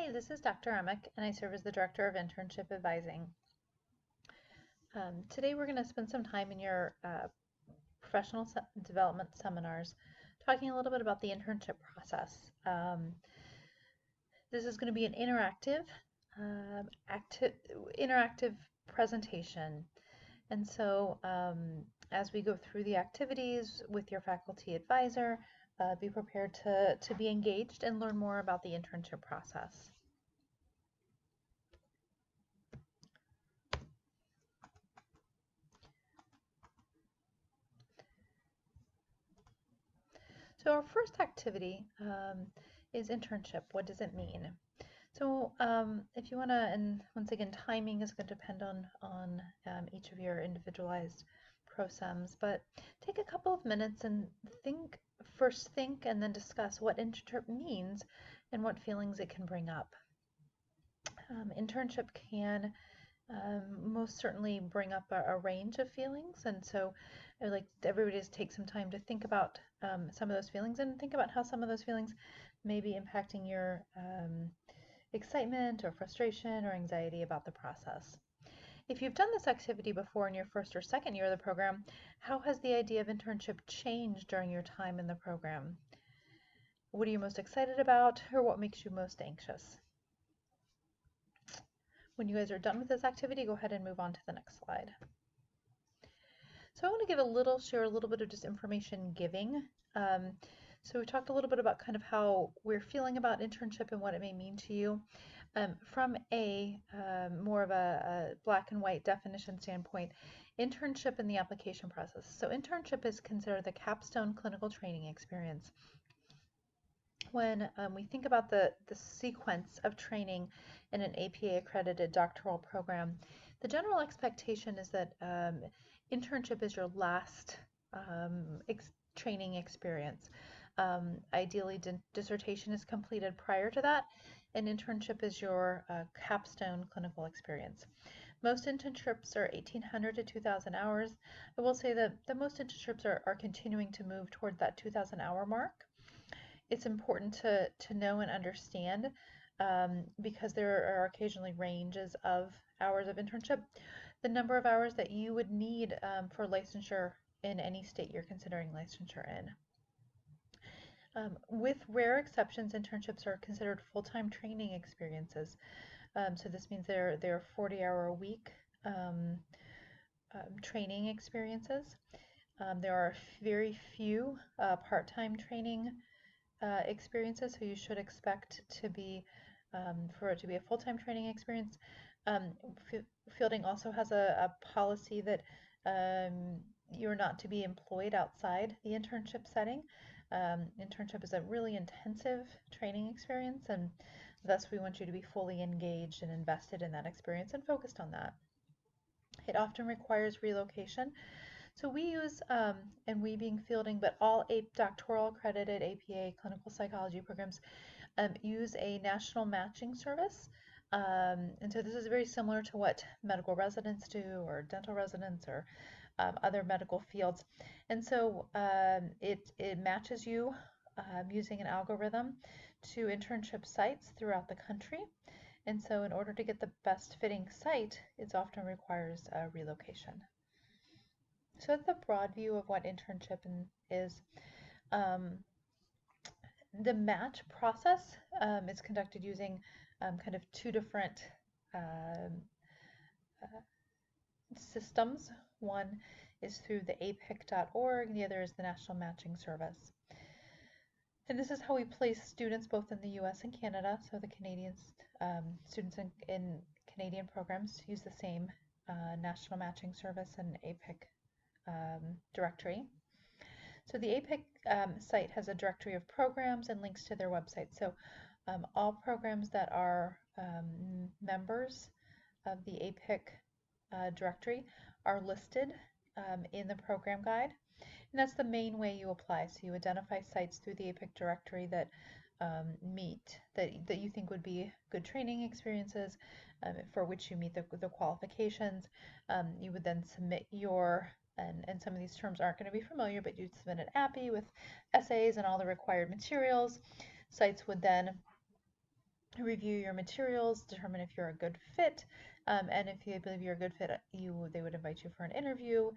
Hi, this is Dr. Emick, and I serve as the Director of Internship Advising. Today we're going to spend some time in your professional development seminars talking a little bit about the internship process. This is going to be an interactive presentation. And so as we go through the activities with your faculty advisor, be prepared to be engaged and learn more about the internship process. So our first activity is internship. What does it mean? So if you want to, and once again, timing is going to depend on each of your individualized prosems, but take a couple of minutes and first think and then discuss what internship means and what feelings it can bring up. Internship can most certainly bring up a range of feelings, and so I'd like everybody to take some time to think about some of those feelings and think about how some of those feelings may be impacting your excitement or frustration or anxiety about the process. If you've done this activity before in your first or second year of the program, how has the idea of internship changed during your time in the program? What are you most excited about, or what makes you most anxious? When you guys are done with this activity, go ahead and move on to the next slide. So I want to share a little bit of just information giving. So we talked a little bit about kind of how we're feeling about internship and what it may mean to you. From more of a black and white definition standpoint, internship in the application process. So internship is considered the capstone clinical training experience. When we think about the sequence of training in an APA accredited doctoral program, the general expectation is that internship is your last training experience. Ideally, dissertation is completed prior to that, and internship is your capstone clinical experience. Most internships are 1,800 to 2,000 hours. I will say that most internships are continuing to move toward that 2,000 hour mark. It's important to know and understand because there are occasionally ranges of hours of internship, the number of hours that you would need for licensure in any state you're considering licensure in. With rare exceptions, internships are considered full-time training experiences. So this means they're 40-hour-a-week training experiences. There are very few part-time training experiences, so you should expect to be for it to be a full-time training experience. Fielding also has a policy that you're not to be employed outside the internship setting. Internship is a really intensive training experience, and thus we want you to be fully engaged and invested in that experience and focused on that. It often requires relocation. So we use, and we being Fielding, but all doctoral accredited APA clinical psychology programs use a national matching service. And so this is very similar to what medical residents do, or dental residents, or other medical fields. And so it matches you using an algorithm to internship sites throughout the country. And so in order to get the best fitting site, it often requires relocation. So that's the broad view of what internship is. The match process is conducted using kind of two different systems. One is through the apic.org, the other is the National Matching Service. And this is how we place students both in the US and Canada. So the Canadian students in Canadian programs use the same National Matching Service and APIC directory. So the APIC site has a directory of programs and links to their website. So all programs that are members of the APIC directory are listed in the program guide. And that's the main way you apply. So you identify sites through the APIC directory that that you think would be good training experiences for which you meet the qualifications. You would then submit your, and some of these terms aren't going to be familiar, but you'd submit an API with essays and all the required materials. Sites would then review your materials, determine if you're a good fit, and if they believe you're a good fit, they would invite you for an interview.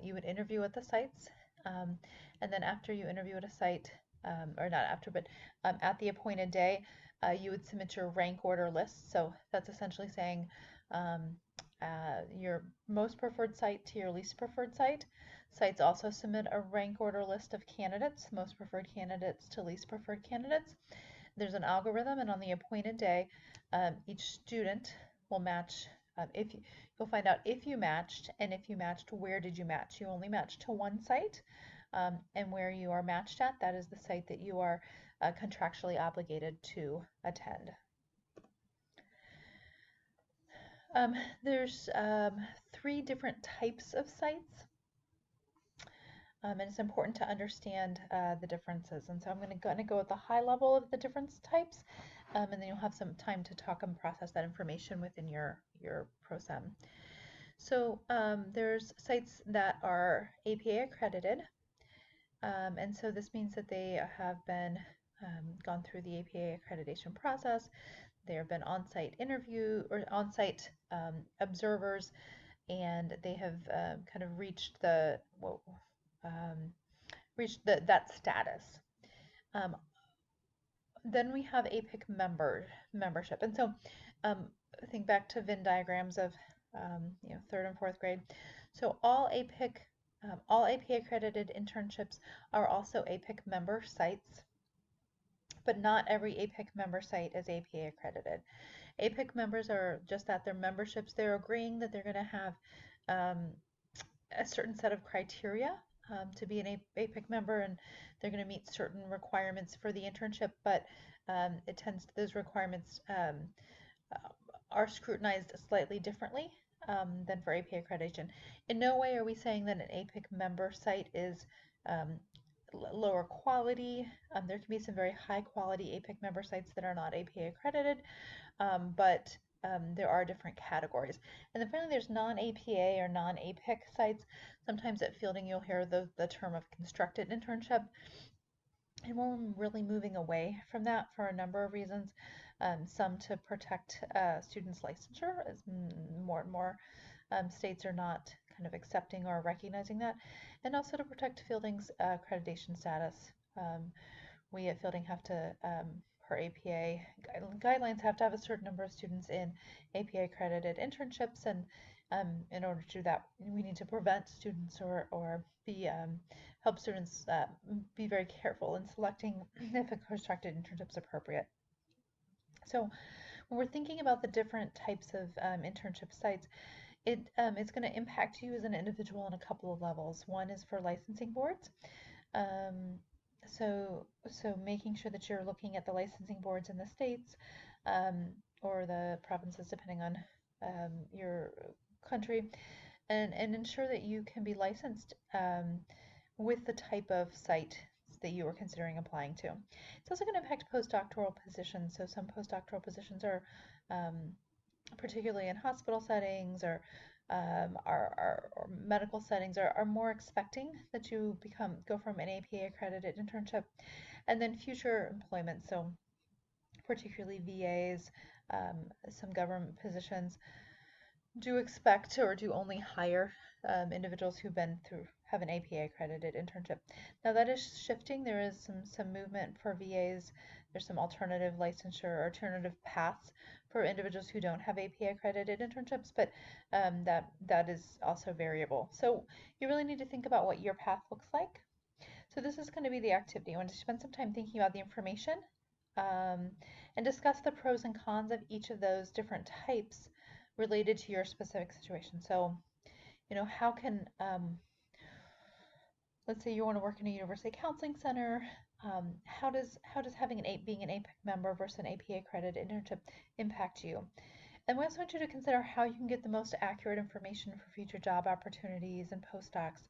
You would interview at the sites, and then after you interview at a site, or not after, but at the appointed day, you would submit your rank order list. So that's essentially saying your most preferred site to your least preferred site. Sites also submit a rank order list of candidates, most preferred candidates to least preferred candidates. There's an algorithm, and on the appointed day, each student will match. You'll find out if you matched, and if you matched, where did you match? You only match to one site, and where you are matched at, that is the site that you are contractually obligated to attend. There's 3 different types of sites. And it's important to understand the differences. And so I'm going to go at the high level of the different types, and then you'll have some time to talk and process that information within your prosem. So there's sites that are APA accredited, and so this means that they have been gone through the APA accreditation process. There have been on-site interview or on-site observers, and they have kind of reached that status. Then we have APIC membership, and so think back to Venn diagrams of 3rd and 4th grade. So all APA accredited internships are also APIC member sites, but not every APIC member site is APA accredited. APIC members are just that, they're memberships. They're agreeing that they're going to have a certain set of criteria to be an APIC member, and they're going to meet certain requirements for the internship, but those requirements are scrutinized slightly differently than for APA accreditation. In no way are we saying that an APIC member site is lower quality. There can be some very high quality APIC member sites that are not APA accredited, but there are different categories. And then finally, there's non-APA or non-APIC sites. Sometimes at Fielding you'll hear the term of constructed internship, and we're really moving away from that for a number of reasons. Some to protect students' licensure, as more and more states are not kind of accepting or recognizing that, and also to protect Fielding's accreditation status. We at Fielding have to, per APA guidelines, have to have a certain number of students in APA accredited internships, and in order to do that, we need to prevent students or help students be very careful in selecting if a constructed internship is appropriate. So when we're thinking about the different types of internship sites, it's going to impact you as an individual on a couple of levels. One is for licensing boards. So making sure that you're looking at the licensing boards in the states or the provinces, depending on your country, and ensure that you can be licensed with the type of site that you are considering applying to. It's also going to impact postdoctoral positions. So some postdoctoral positions are particularly in hospital settings or medical settings are more expecting that you go from an APA accredited internship, and then future employment. So particularly VAs, some government positions do expect or do only hire individuals who've have an APA accredited internship. Now that is shifting. There is some movement for VAs. There's some alternative licensure, alternative paths for individuals who don't have APA accredited internships, but that is also variable. So you really need to think about what your path looks like. So this is going to be the activity. I want to spend some time thinking about the information and discuss the pros and cons of each of those different types related to your specific situation. So, how can, let's say you want to work in a university counseling center, how does being an APIC member versus an APA accredited internship impact you? And we also want you to consider how you can get the most accurate information for future job opportunities and postdocs.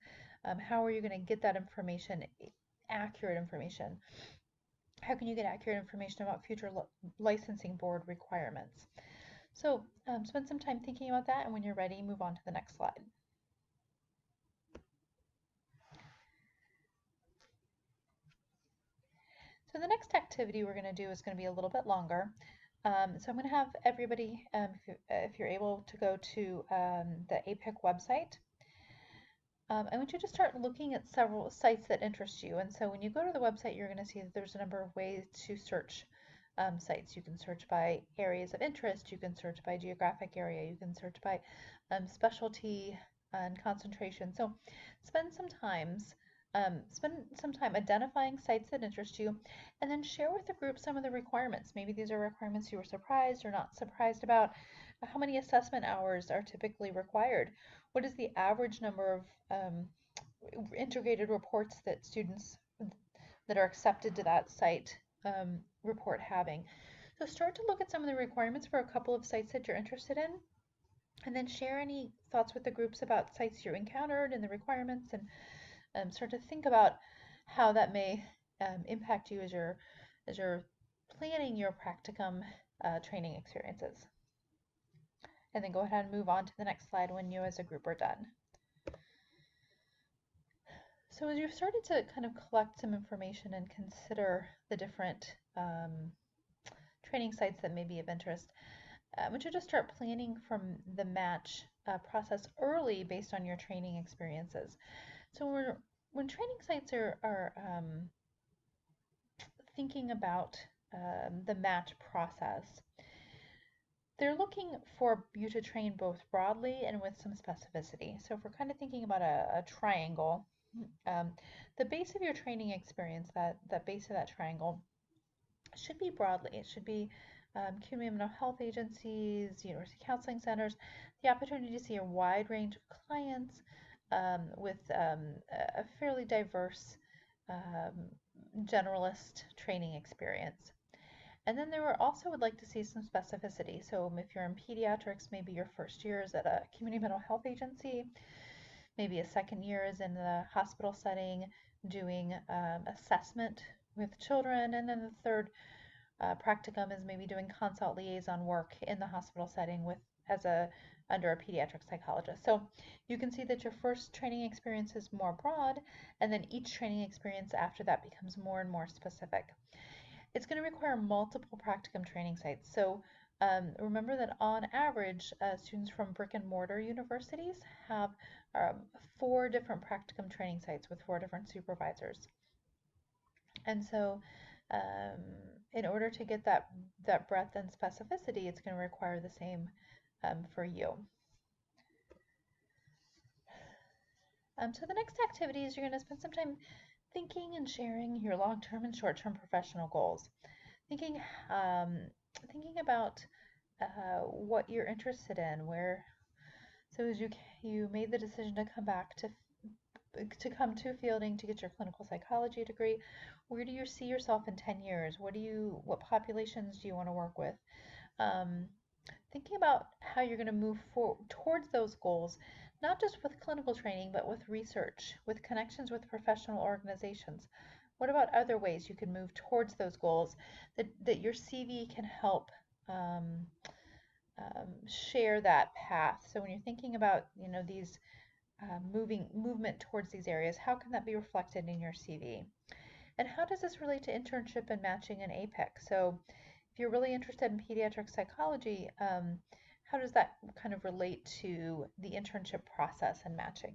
How are you going to get that information, accurate information? How can you get accurate information about future licensing board requirements? So spend some time thinking about that, and when you're ready, move on to the next slide. So the next activity we're going to do is going to be a little bit longer. So I'm going to have everybody, if you're able to go to the APIC website. I want you to start looking at several sites that interest you. And so when you go to the website, you're going to see that there's a number of ways to search sites. You can search by areas of interest, you can search by geographic area, you can search by specialty and concentration. So spend some time identifying sites that interest you, and then share with the group some of the requirements. Maybe these are requirements you were surprised or not surprised about. How many assessment hours are typically required? What is the average number of integrated reports that students that are accepted to that site report having? So start to look at some of the requirements for a couple of sites that you're interested in, and then share any thoughts with the groups about sites you encountered and the requirements, and start to think about how that may impact you as you're planning your practicum training experiences. And then go ahead and move on to the next slide when you as a group are done. So as you've started to kind of collect some information and consider the different training sites that may be of interest, I want you to start planning from the match process early based on your training experiences. So when training sites are thinking about the match process, they're looking for you to train both broadly and with some specificity. So if we're kind of thinking about a triangle, the base of your training experience, that base of that triangle, should be broadly. It should be community mental health agencies, university counseling centers, the opportunity to see a wide range of clients with a fairly diverse generalist training experience. And then there also would like to see some specificity. So if you're in pediatrics, maybe your first year is at a community mental health agency, maybe a second year is in the hospital setting doing assessment with children, and then the third practicum is maybe doing consult liaison work in the hospital setting under a pediatric psychologist. So you can see that your first training experience is more broad, and then each training experience after that becomes more and more specific. It's going to require multiple practicum training sites. So remember that on average, students from brick and mortar universities have 4 different practicum training sites with 4 different supervisors. And so in order to get that breadth and specificity, it's going to require the same for you. So the next activity is you're going to spend some time thinking and sharing your long-term and short-term professional goals. Thinking about what you're interested in, so as you made the decision to come to Fielding to get your clinical psychology degree, where do you see yourself in 10 years? What populations do you want to work with? Thinking about how you're going to move towards those goals, not just with clinical training, but with research, with connections with professional organizations. What about other ways you can move towards those goals that your CV can help share that path? So when you're thinking about these movement towards these areas, how can that be reflected in your CV? And how does this relate to internship and matching and APIC? So if you're really interested in pediatric psychology, how does that kind of relate to the internship process and matching?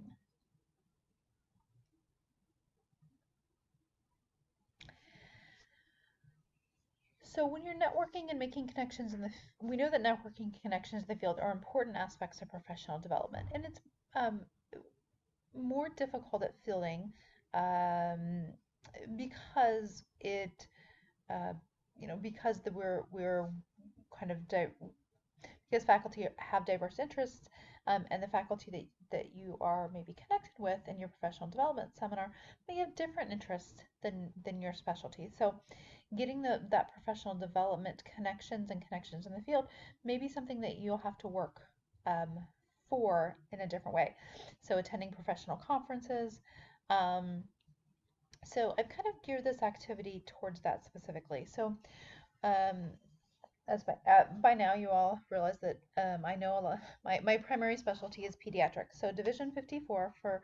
So when you're networking and making connections we know that networking connections in the field are important aspects of professional development, and it's more difficult at Fielding because we're kind of because faculty have diverse interests, and the faculty that you are maybe connected with in your professional development seminar may have different interests than your specialty. So getting that professional development connections in the field may be something that you'll have to work for in a different way. So attending professional conferences. So I've kind of geared this activity towards that specifically. So as by now you all realize that I know a lot. My primary specialty is pediatrics. So Division 54 for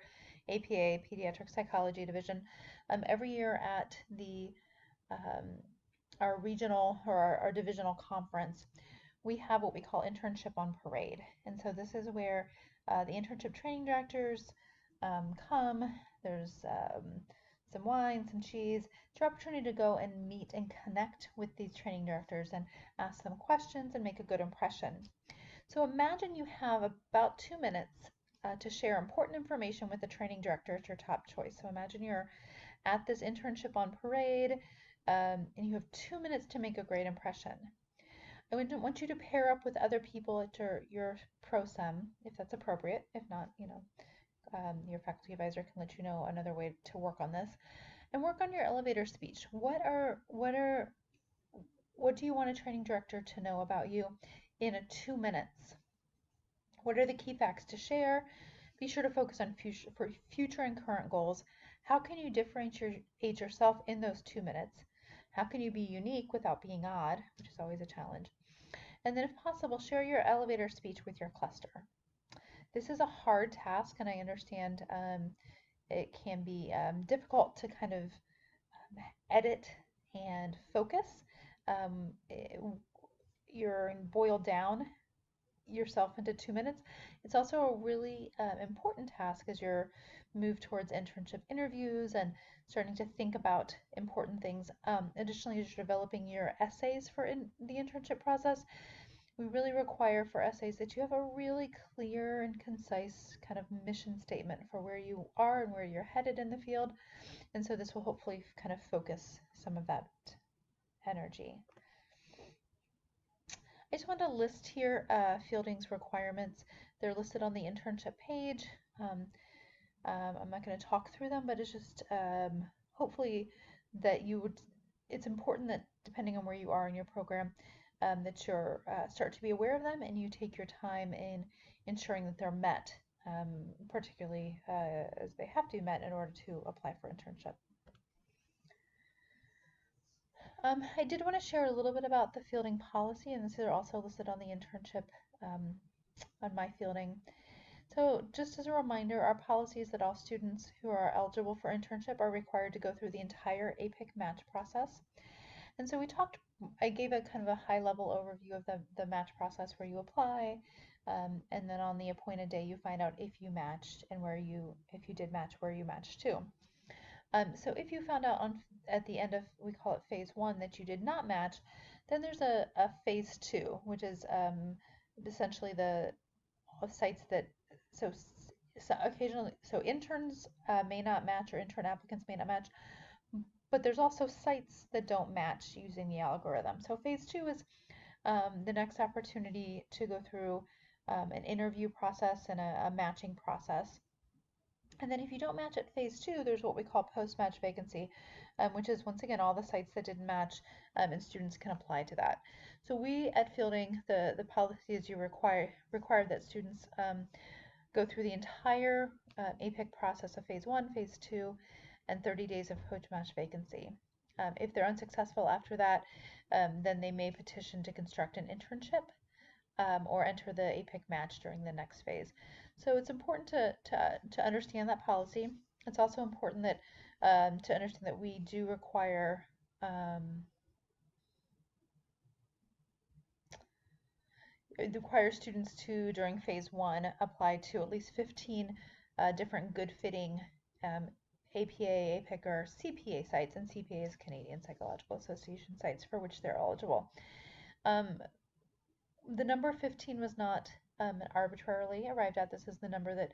APA, Pediatric Psychology Division. Every year at the our regional or our divisional conference, we have what we call internship on parade. And so this is where the internship training directors come. There's some wine, some cheese. It's your opportunity to go and meet and connect with these training directors and ask them questions and make a good impression. So imagine you have about 2 minutes to share important information with the training director at your top choice. So imagine you're at this internship on parade and you have 2 minutes to make a great impression. I would want you to pair up with other people at your prosem, if that's appropriate. If not, your faculty advisor can let you know another way to work on this. And work on your elevator speech. What do you want a training director to know about you in 2 minutes? What are the key facts to share? Be sure to focus on future and current goals. How can you differentiate yourself in those 2 minutes? How can you be unique without being odd, which is always a challenge? And then if possible, share your elevator speech with your cluster. This is a hard task, and I understand it can be difficult to kind of edit and focus. You're boiled down yourself into 2 minutes. It's also a really important task as you're moved towards internship interviews and starting to think about important things. Additionally, as you're developing your essays for the internship process, we really require for essays that you have a really clear and concise kind of mission statement for where you are and where you're headed in the field. And so this will hopefully kind of focus some of that energy. I just want to list here Fielding's requirements. They're listed on the internship page. I'm not going to talk through them, but it's just hopefully that it's important that depending on where you are in your program, that you start to be aware of them and you take your time in ensuring that they're met, particularly as they have to be met in order to apply for internship. I did want to share a little bit about the fielding policy, and these are also listed on the internship on my fielding. So just as a reminder, our policy is that all students who are eligible for internship are required to go through the entire APIC match process. And so I gave a kind of a high level overview of the match process where you apply, and then on the appointed day you find out if you matched and if you did match, where you matched to. So if you found out at the end of, we call it phase 1, that you did not match, then there's a phase 2, which is essentially the sites that, so occasionally, so interns may not match, or intern applicants may not match, but there's also sites that don't match using the algorithm. So phase 2 is the next opportunity to go through an interview process and a matching process. And then if you don't match at phase 2, there's what we call post-match vacancy, which is once again all the sites that didn't match, and students can apply to that. So we at Fielding, the policy is you require that students go through the entire APIC process of phase 1, phase 2, and 30 days of post-match vacancy. If they're unsuccessful after that, then they may petition to construct an internship or enter the APIC match during the next phase. So it's important to understand that policy. It's also important that to understand that we do require it requires students to, during phase 1, apply to at least 15 different good fitting APA, APIC, or CPA sites, and CPA is Canadian Psychological Association sites for which they're eligible. The number 15 was not arbitrarily arrived at. This is the number that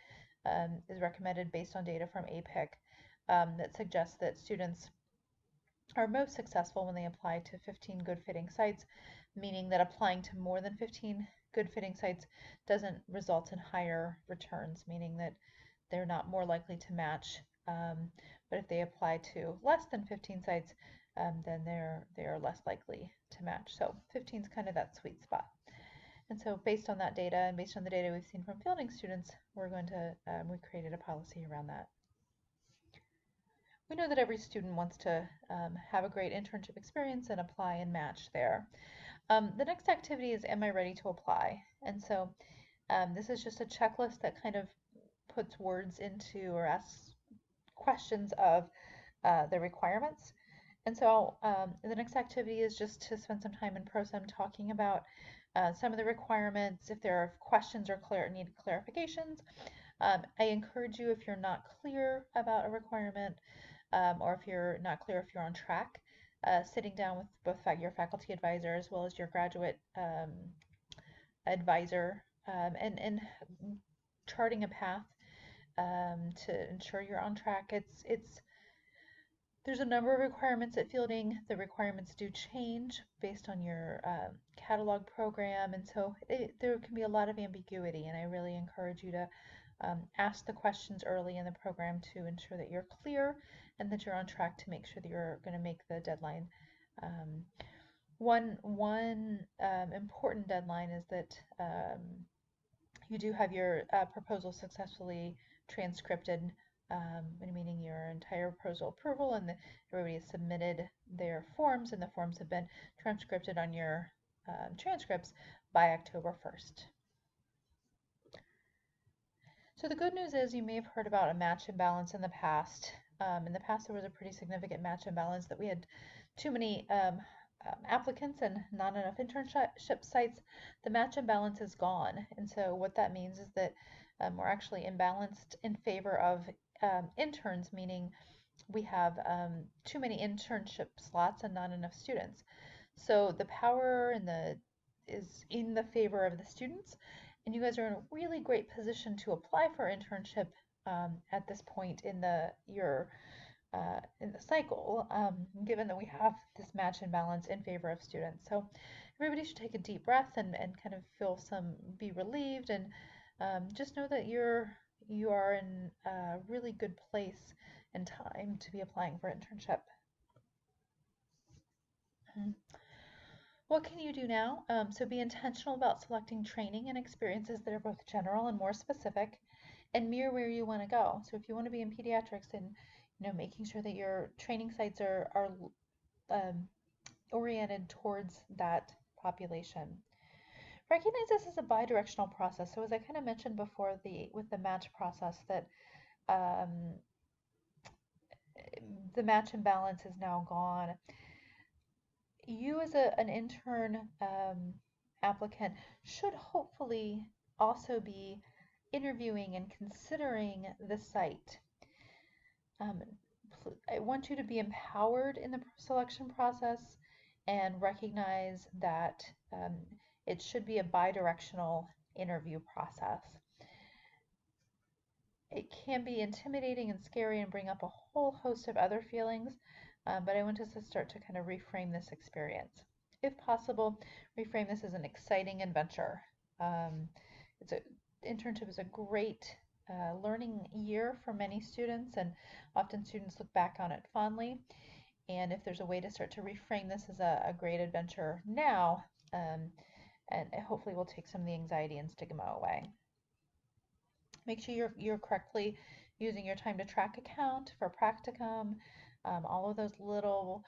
is recommended based on data from APIC that suggests that students are most successful when they apply to 15 good fitting sites, meaning that applying to more than 15 good fitting sites doesn't result in higher returns, meaning that they're not more likely to match. But if they apply to less than 15 sites, then they are less likely to match. So 15 is kind of that sweet spot. And so based on that data and based on the data we've seen from fielding students, we created a policy around that. We know that every student wants to have a great internship experience and apply and match there. The next activity is, am I ready to apply? And so this is just a checklist that kind of puts words into or asks questions of the requirements. And so the next activity is just to spend some time in prosem talking about some of the requirements, if there are questions or need clarifications. I encourage you, if you're not clear about a requirement, or if you're not clear if you're on track, sitting down with both your faculty advisor as well as your graduate advisor, and charting a path to ensure you're on track. There's a number of requirements at fielding. The requirements do change based on your catalog program, and so there can be a lot of ambiguity, and I really encourage you to ask the questions early in the program to ensure that you're clear and that you're on track to make sure that you're going to make the deadline. One important deadline is that you do have your proposal successfully transcripted, meaning your entire proposal approval, and everybody has submitted their forms, and the forms have been transcripted on your transcripts by October 1st. So the good news is you may have heard about a match imbalance in the past. In the past, there was a pretty significant match imbalance that we had too many applicants and not enough internship sites. The match imbalance is gone. And so what that means is that we're actually imbalanced in favor of interns, meaning we have too many internship slots and not enough students. So the power is in the favor of the students, and you guys are in a really great position to apply for internship at this point in the cycle, given that we have this match and balance in favor of students. So everybody should take a deep breath and kind of be relieved, and just know that you are in a really good place and time to be applying for internship. What can you do now? So be intentional about selecting training and experiences that are both general and more specific, and mirror where you want to go. So if you want to be in pediatrics, and making sure that your training sites are oriented towards that population. Recognize this as a bi-directional process. So as I kind of mentioned before with the match process, that the match imbalance is now gone. You as an intern applicant should hopefully also be interviewing and considering the site. I want you to be empowered in the selection process and recognize that it should be a bi-directional interview process. It can be intimidating and scary and bring up a whole host of other feelings, but I want us to start to kind of reframe this experience. If possible, reframe this as an exciting adventure. Internship is a great learning year for many students, and often students look back on it fondly. And if there's a way to start to reframe this as a great adventure now, and it hopefully will take some of the anxiety and stigma away. Make sure you're correctly using your time to track account for practicum, all of those little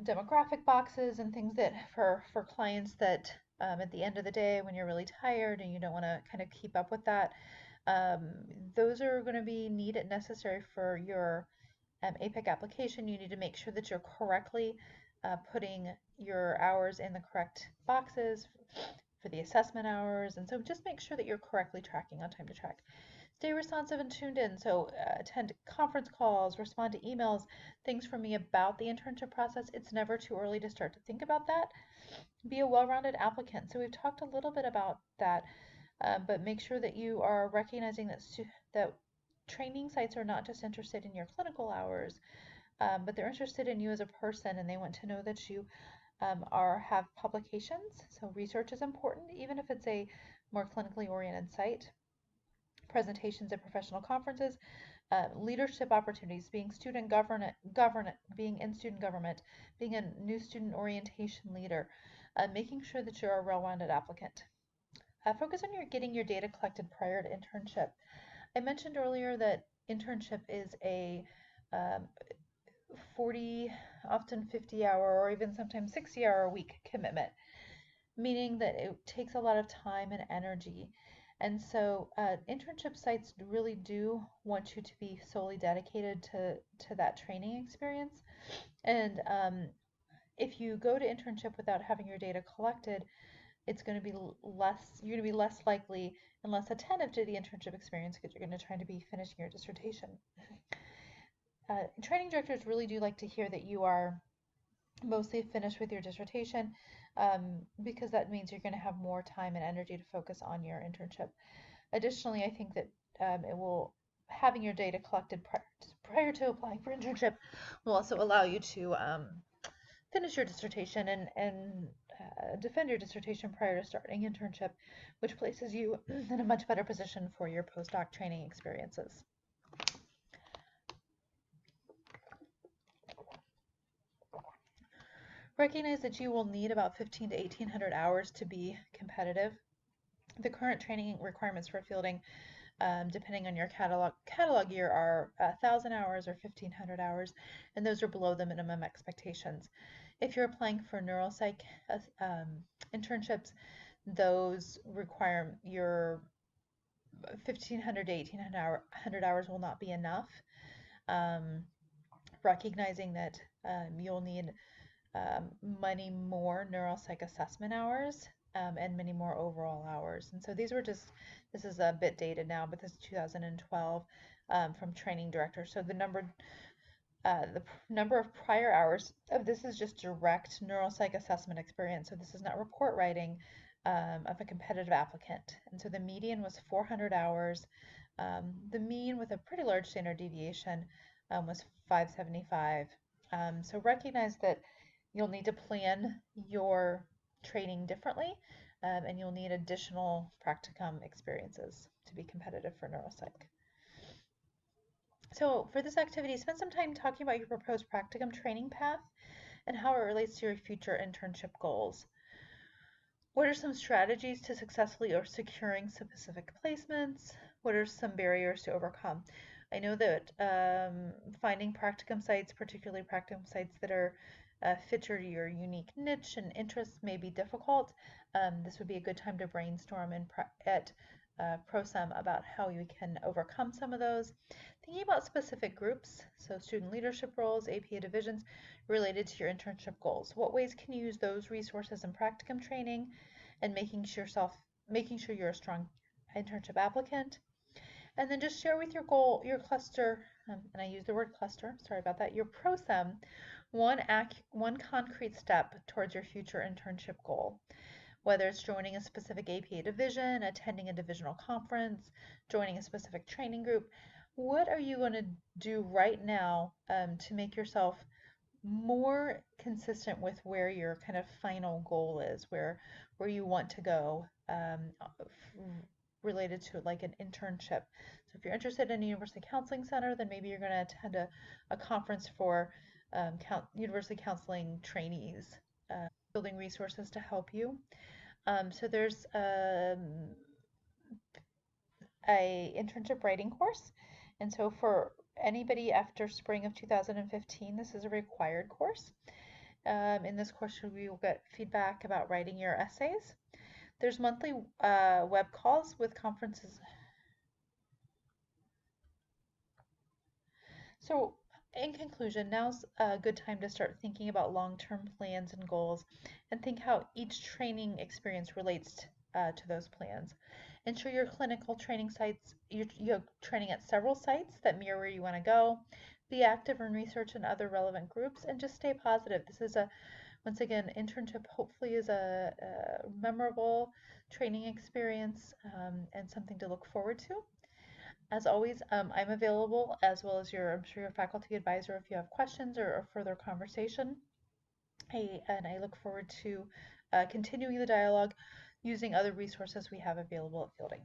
demographic boxes and things that for clients that at the end of the day when you're really tired and you don't want to kind of keep up with that, those are going to be needed, necessary for your APEC application. You need to make sure that you're correctly putting your hours in the correct boxes for the assessment hours, and so just make sure that you're correctly tracking on time to track. Stay responsive and tuned in, so attend conference calls, respond to emails, things from me about the internship process. It's never too early to start to think about that. Be a well-rounded applicant. So we've talked a little bit about that, but make sure that you are recognizing that training sites are not just interested in your clinical hours, but they're interested in you as a person, and they want to know that you have publications. So research is important, even if it's a more clinically oriented site. Presentations at professional conferences, leadership opportunities, being student being in student government, being a new student orientation leader, making sure that you're a well-rounded applicant. Focus on getting your data collected prior to internship. I mentioned earlier that internship is a 40, often 50-hour, or even sometimes 60-hour a week commitment, meaning that it takes a lot of time and energy. And so internship sites really do want you to be solely dedicated to that training experience. And if you go to internship without having your data collected, it's going to be you're going to be less likely and less attentive to the internship experience because you're going to try to be finishing your dissertation. Training directors really do like to hear that you are mostly finished with your dissertation because that means you're going to have more time and energy to focus on your internship. Additionally, I think that it will having your data collected prior to applying for internship will also allow you to finish your dissertation and defend your dissertation prior to starting internship, which places you in a much better position for your postdoc training experiences. Recognize that you will need about 15 to 1800 hours to be competitive. The current training requirements for fielding, depending on your catalog year, are 1,000 hours or 1,500 hours, and those are below the minimum expectations. If you're applying for neuropsych internships, those require your 1,500 to 1,800 hours will not be enough. Um, Recognizing that you'll need many more neuropsych assessment hours and many more overall hours. And so these were just, this is a bit dated now, but this is 2012 from training director. So the number of prior hours of this is just direct neuropsych assessment experience. So this is not report writing of a competitive applicant. And so the median was 400 hours. The mean with a pretty large standard deviation was 575. So recognize that you'll need to plan your training differently and you'll need additional practicum experiences to be competitive for neuropsych. So for this activity, spend some time talking about your proposed practicum training path and how it relates to your future internship goals. What are some strategies to successfully or securing specific placements? What are some barriers to overcome? I know that finding practicum sites, particularly practicum sites that are fit to your unique niche and interests, may be difficult. This would be a good time to brainstorm at ProSem about how you can overcome some of those. Thinking about specific groups, so student leadership roles, APA divisions, related to your internship goals. What ways can you use those resources in practicum training and making sure you're a strong internship applicant? And then just share with your goal, your cluster, and I use the word cluster, sorry about that, your ProSem, one concrete step towards your future internship goal. Whether it's joining a specific APA division, attending a divisional conference, joining a specific training group, what are you going to do right now to make yourself more consistent with where your kind of final goal is, where you want to go related to like an internship. So if you're interested in a university counseling center, then maybe you're going to attend a conference for university counseling trainees, building resources to help you. So there's a internship writing course. And so for anybody after spring of 2015, this is a required course. In this course, we will get feedback about writing your essays. There's monthly web calls with conferences. So in conclusion, now's a good time to start thinking about long-term plans and goals and think how each training experience relates to those plans. Ensure your clinical training sites, you're training at several sites that mirror where you want to go. Be active in research and other relevant groups and just stay positive. This is once again, internship hopefully is a memorable training experience and something to look forward to. As always, I'm available as well as I'm sure your faculty advisor if you have questions or further conversation. And I look forward to continuing the dialogue using other resources we have available at Fielding.